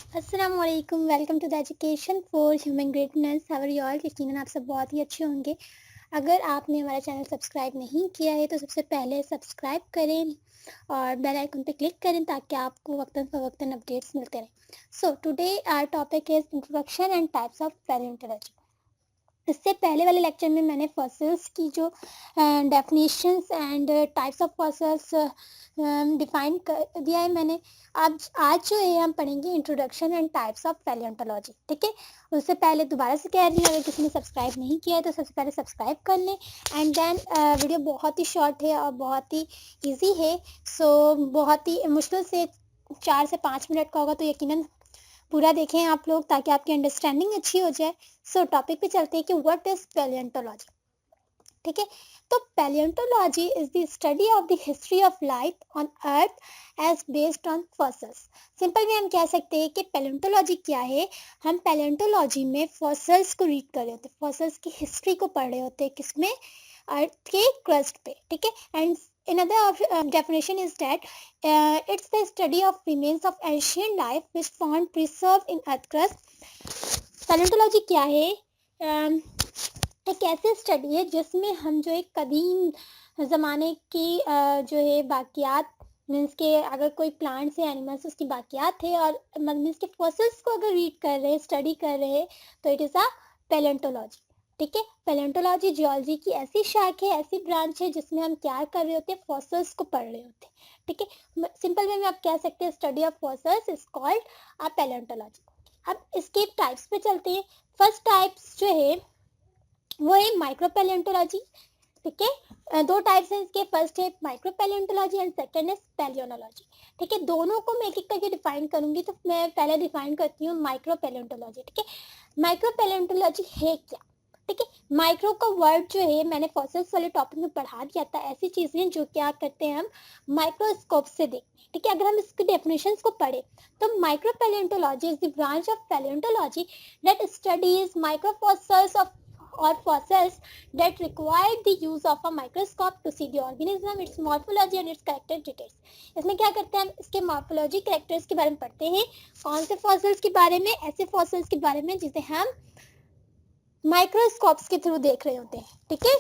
अस्सलामुअलैकुम, welcome to the education for human greatness. How are you all? यकीनन आप सब बहुत ही अच्छे होंगे। अगर आपने हमारा चैनल सब्सक्राइब नहीं किया है तो सबसे पहले सब्सक्राइब करें और बेल आइकन पे क्लिक करें ताकि आपको वक्तन फ़वक्तन अपडेट्स मिलते रहें। So today our topic is introduction and types of palaeontology. इससे पहले वाले लेक्चर में मैंने फॉसिल्स की जो definitions and types of fossils define कर दिया है मैंने। आज जो है हम पढ़ेंगे introduction and types of palaeontology. ठीक है, उससे पहले दोबारा से कह रही हूँ, अगर किसी ने सब्सक्राइब नहीं किया है तो सबसे पहले सब्सक्राइब कर लें। एंड देन वीडियो बहुत ही शॉर्ट है और बहुत ही ईजी है, सो बहुत ही मुश्किल से 4 से 5 मिनट का होगा, तो यकीनन पूरा देखें आप लोग ताकि आपकी अंडरस्टैंडिंग अच्छी हो जाए। सो टॉपिक पे चलते हैं कि व्हाट इज पैलियोंटोलॉजी। ठीक है, तो palaeontology is the study of the history of life on earth as based on fossils. Simple में हम कह सकते हैं कि पैलियोंटोलॉजी क्या है। हम पैलियोंटोलॉजी में फॉसिल्स को रीड कर रहे होते हैं, फॉसिल्स की हिस्ट्री को पढ़ रहे होते हैं, किसमें? अर्थ के क्रस्ट पे। ठीक है, and another definition is that it's the study of remains of ancient life which found preserved in earth crust। पैलियोंटोलॉजी क्या है? एक ऐसी स्टडी है जिसमें हम जो एक कदीम ज़माने की जो है बाकियात, मीन्स के अगर कोई प्लांट्स या एनिमल्स उसकी बाकियात है और मीन्स के फॉसिल्स को अगर रीड कर रहे हैं, स्टडी कर रहे हैं, तो इट इज़ अ पैलियोंटोलॉजी। ठीक है, पैलियोंटोलॉजी जियोलॉजी की ऐसी शाख है, ऐसी ब्रांच है जिसमें हम क्या कर रहे होते हैं? फॉसिल्स को पढ़ रहे होते हैं। ठीक है, सिंपल वे में आप कह सकते हैं study of fossils is called a palaeontology. अब इसके टाइप्स पे चलते हैं। फर्स्ट टाइप्स जो है वो है माइक्रो पैलियोंटोलॉजी। ठीक है, दो टाइप्स हैं इसके, फर्स्ट है माइक्रो पैलियोंटोलॉजी एंड सेकंड इज पैलियोनोलॉजी। ठीक है, दोनों को मैं एक एक करके डिफाइन करूंगी, तो मैं पहले डिफाइन करती हूँ माइक्रो पैलियोंटोलॉजी। ठीक है, माइक्रो पैलियोंटोलॉजी है क्या? ठीक है, माइक्रो का वर्ड जो है मैंने फॉसिल्स वाले टॉपिक में पढ़ा दिया था। ऐसी चीजें जो क्या करते हैं हम माइक्रोस्कोप से देखते हैं। ठीक है, अगर हम इसकी डेफिनेशंस को पढ़े तो micro palaeontology is the branch of palaeontology that studies microfossils of or fossils that require the use of a microscope to see the organism, its morphology and its character details। इसमें क्या करते हैं हम? इसके morphology, characters के बारे में पढ़ते हैं। कौन से फॉसिल्स के बारे में? ऐसे फॉसिल्स के बारे में जिसे हम माइक्रोस्कोप्स के थ्रू देख रहे होते हैं। ठीक है,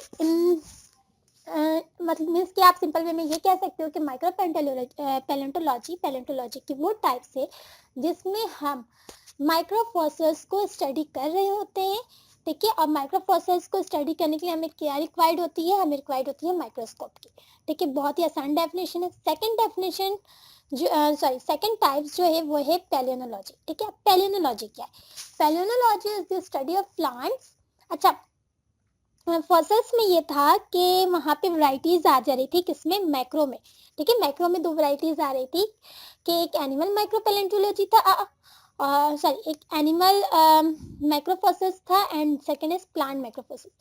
मतलब मीन्स कि आप सिंपल वे में ये कह सकते हो कि माइक्रो पैलियोंटोलॉजी की वो टाइप्स है जिसमें हम माइक्रोफॉसिल्स को स्टडी कर रहे होते हैं। ठीक है, और माइक्रोफॉसिल्स को स्टडी करने के लिए हमें क्या रिक्वायर्ड होती है? हमें रिक्वायर्ड होती है माइक्रोस्कोप की। ठीक है, बहुत ही आसान डेफिनेशन है। सेकंड डेफिनेशन जो सेकंड टाइप्स जो है वो है पैलियोनोलॉजी। ठीक है, पैलियोनोलॉजी क्या है? Palynology is the study of plants. अच्छा, फॉसिल्स में ये था कि वहाँ पे वैरायटीज आ जा रही थी, किसमें? मैक्रो में। ठीक है, मैक्रो में दो वैरायटीज आ रही थी कि एक एनिमल माइक्रो पैलियोंटोलॉजी था, सॉरी एक एनिमल माइक्रोफॉसिल्स था एंड सेकंड इज प्लांट माइक्रोफॉसिल्स।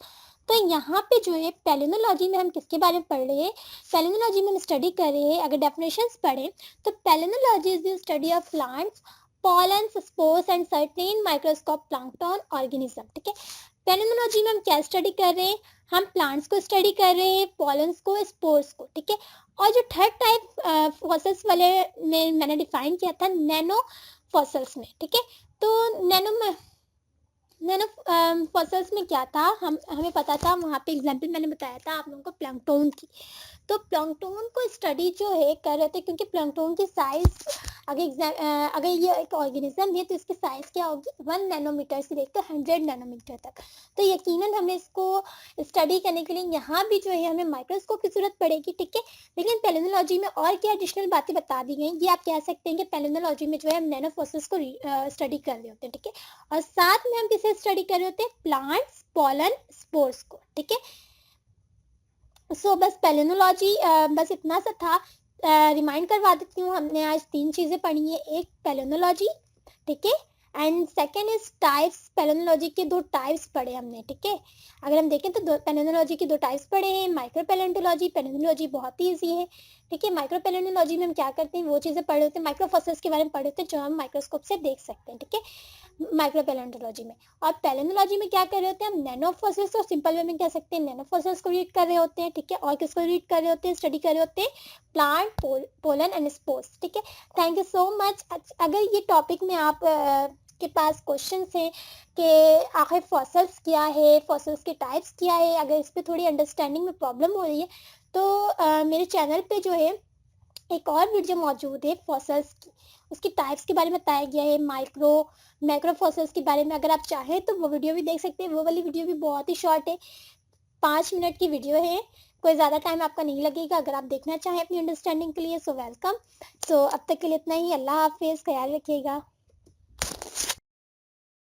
तो यहाँ पे जो है पैलियोनोलॉजी में हम किसके बारे में पढ़ रहे हैं? पैलियोनोलॉजी में हम स्टडी कर रहे हैं। अगर डेफिनेशंस पढ़ें तो palynology is the study of plants, pollen, spores and certain microscope plankton organism। ठीक है, पैलियोनोलॉजी में हम क्या स्टडी कर रहे हैं? हम प्लांट्स को स्टडी कर रहे हैं, पॉलन्स को, स्पोर्स को। ठीक है, और जो थर्ड टाइप फॉसिल्स वाले में मैंने डिफाइन किया था नैनो फॉसिल्स में। ठीक है, तो नैनो फॉसिल्स में क्या था? हमें पता था, वहाँ पे एग्जांपल मैंने बताया था आप लोगों को प्लैंकटन की। तो प्लैंकटन को स्टडी जो है कर रहे थे, क्योंकि प्लैंकटन की साइज अगर ये एक ऑर्गेनिज्म है तो इसकी साइज क्या होगी? 1 नैनोमीटर से लेकर 100 नैनोमीटर तक। तो यकीनन हमें इसको स्टडी करने के लिए यहाँ भी जो है हमें माइक्रोस्कोप की जरूरत पड़ेगी। ठीक है, लेकिन पैलियोनोलॉजी में और क्या एडिशनल बातें बता दी गई, ये आप कह सकते हैं कि पैलियोनोलॉजी में जो है हम नैनो फॉसिल्स को स्टडी कर रहे होते हैं। ठीक है, और साथ में हम किसे स्टडी कर रहे होते हैं? प्लांट्स, पॉलन, स्पोर्स को। ठीक है, सो बस पैलियोनोलॉजी बस इतना सा था। रिमाइंड करवा देती हूँ, हमने आज 3 चीज़ें पढ़ी है। एक पैलियोनोलॉजी, ठीक है, एंड सेकेंड इज टाइप्स। पैलियोनोलॉजी के 2 टाइप्स पढ़े हमने। ठीक है, अगर हम देखें तो पैलियोनोलॉजी के 2 टाइप्स पढ़े हैं। माइक्रो पैलियोनोलॉजी, पैलियोनोलॉजी बहुत ही ईजी है। ठीक है, माइक्रो पैलियोनोलॉजी में हम क्या करते हैं? वो चीज़ें पढ़े होते हैं, माइक्रोफॉसिल्स के बारे में पढ़े होते हैं जो हम माइक्रोस्कोप से देख सकते हैं। ठीक है, माइक्रो पैलेंटोलॉजी में। और पैलेंटोलॉजी में क्या कर रहे होते हैं हम, नैनो फॉसिल्स और सिंपल वे में कह सकते हैं नैनो फॉसिल्स को रीड कर रहे होते हैं, ठीक है। और किसको रीड कर रहे होते हैं, स्टडी कर रहे होते हैं, प्लांट, पोलन एंड स्पोर्स, ठीक है। Thank you so much. अगर ये टॉपिक में आप के पास क्वेश्चंस हैं कि आखिर फॉसिल्स क्या है, फॉसिल्स के टाइप्स क्या है, अगर इस पर थोड़ी अंडरस्टैंडिंग में प्रॉब्लम हो रही है तो मेरे चैनल पे जो है एक और वीडियो मौजूद है फॉसिल्स की, उसकी टाइप्स के बारे में बताया गया है, मैक्रो फॉसिल्स के बारे में। अगर आप चाहें तो वो वीडियो भी देख सकते हैं। वो वाली वीडियो भी बहुत ही शॉर्ट है, 5 मिनट की वीडियो है, कोई ज़्यादा टाइम आपका नहीं लगेगा। अगर आप देखना चाहें अपनी अंडरस्टैंडिंग के लिए सो वेलकम। सो अब तक के लिए इतना ही। अल्लाह हाफिज़, ख्याल रखिएगा।